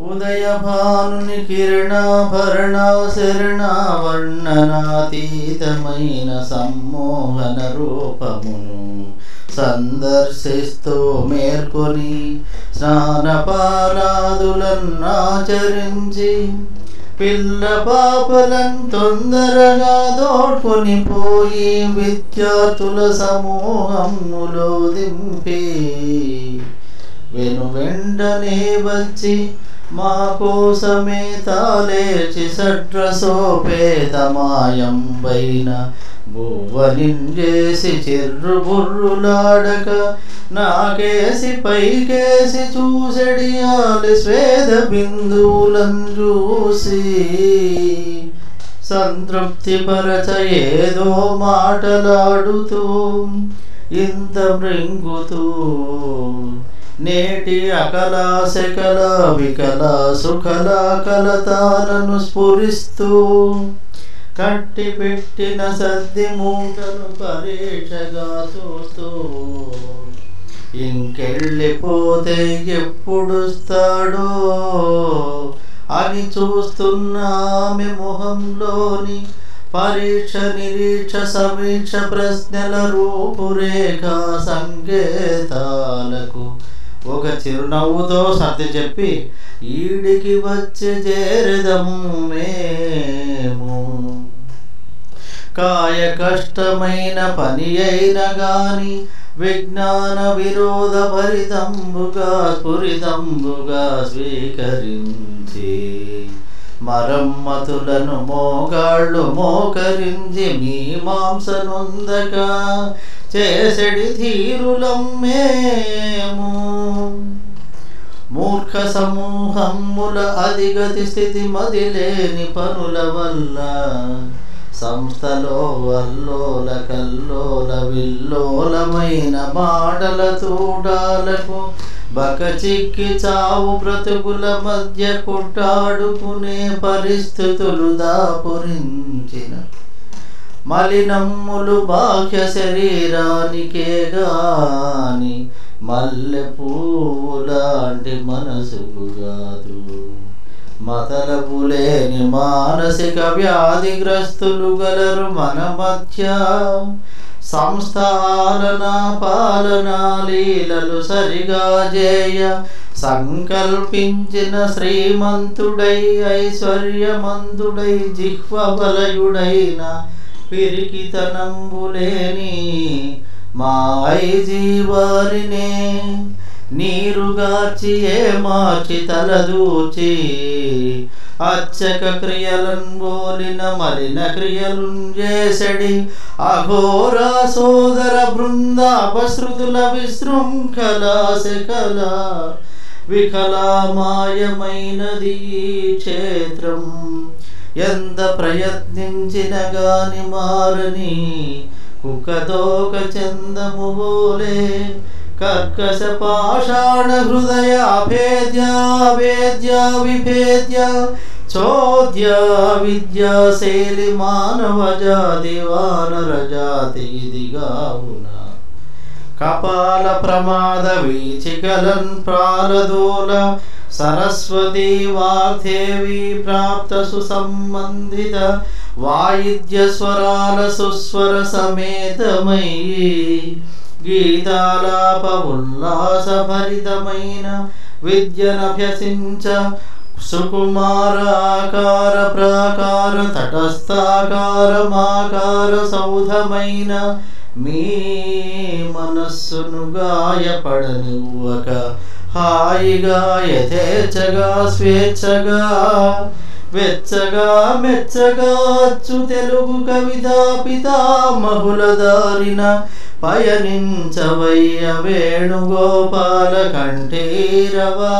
ఉదయభానుని కిరణాభరణ శరణవర్ణనాతీతమైన సమ్మోహన రూపమును సందర్శిస్తూ మేల్కొని స్నానపాలాదులన్నాచరించి పిల్ల పాపలను తొందరగా దోడ్కొని పోయి విద్యార్థుల సమూహములో దింపి వెంటనే వచ్చి మా కోసమే తాలేచి సట్రసోపేతమాయంబైన బువ్వలింజేసి చిర్రుబుర్రులాడక నాకేసి పైకేసి చూసెడియాలి స్వేద బిందువులను చూసి సంతృప్తి పరచ ఏదో మాటలాడుతూ ఇంత మృంగుతూ నేటి అకలా శకల వికల సుఖల కలతాలను స్ఫురిస్తూ కట్టి పెట్టిన సద్ది మూటను పరీక్షగా చూస్తూ ఇంకెళ్ళిపోతే ఎప్పుడుస్తాడో అని చూస్తున్న ఆమె మొహంలోని పరీక్ష నిరీక్ష సమీక్ష ప్రశ్నల రూపురేఖ సంకేతాలకు ఒక చిరునవ్వుతో సర్ది చెప్పి ఈడికి వచ్చి చేరదము మేము. కాయ కష్టమైన పని అయిన గాని విజ్ఞాన విరోధ భరితంబుగా స్ఫురితంబుగా స్వీకరించి మరమ్మతులను మోగాళ్ళు మోకరించి మీమాంసనొందక చేసెడి ధీరులం మేము. మూర్ఖ సమూహముల అధిగతి స్థితి మదిలేని పనుల వల్ల సంస్థలో అల్లోల కల్లోల విల్లోలమైన మాటల తూడాలకు బకచిక్కి చావు బ్రతుకుల మధ్య కొట్టాడుకునే పరిస్థితులు దాపురించిన మలినమ్ములు బాహ్య శరీరానికే గాని మల్లె పూలాంటి మనసుకు కాదు. మతలపు లేని మానసిక వ్యాధిగ్రస్తులు గలరు మన మధ్య. సంస్థాలన పాలనా లీలలు సరిగా చేయ సంకల్పించిన శ్రీమంతుడై ఐశ్వర్యమంతుడై జిహ్వ బలయుడైన పిరికితనంబులేని మా ఐజీవారినే నీరుగార్చి ఏ మార్చి తలదూచి అచ్చక క్రియలను బోలిన మలిన క్రియలు చేసడి అఘోర సోదర బృందాపశృతుల విశృంఖల శకల వికలామాయమైనది క్షేత్రం. ఎంత ప్రయత్నించిన గాని మారని కుక్కతోక చందము బోలే కర్కశ పాషాణ హృదయ అభేద్య వేద్య విభేద్య చోద్య విద్యాశైలి మానవ జాతి వానర జాతి ఇదిగావున కపాల ప్రమాద వీచికలన్ ప్రాలదోల సరస్వతి వాగ్దేవి ప్రాప్త సుసంబంధిత వాయిద్య స్వరాల సుస్వర సమేతమై గీతాలాప ఉల్లాస భరితమైన విద్యనభ్యసించ సుకుమారాకార ప్రాకార తటస్థాకారమాకార సౌధమైన మీ మనస్సును గాయపడనివ్వక హాయిగా యథేచ్ఛగా స్వేచ్ఛగా వెచ్చగా మెచ్చగా అచ్చు తెలుగు కవితా పితామహుల దారిన పయనించవయ్య వేణుగోపాల కంఠీరవా.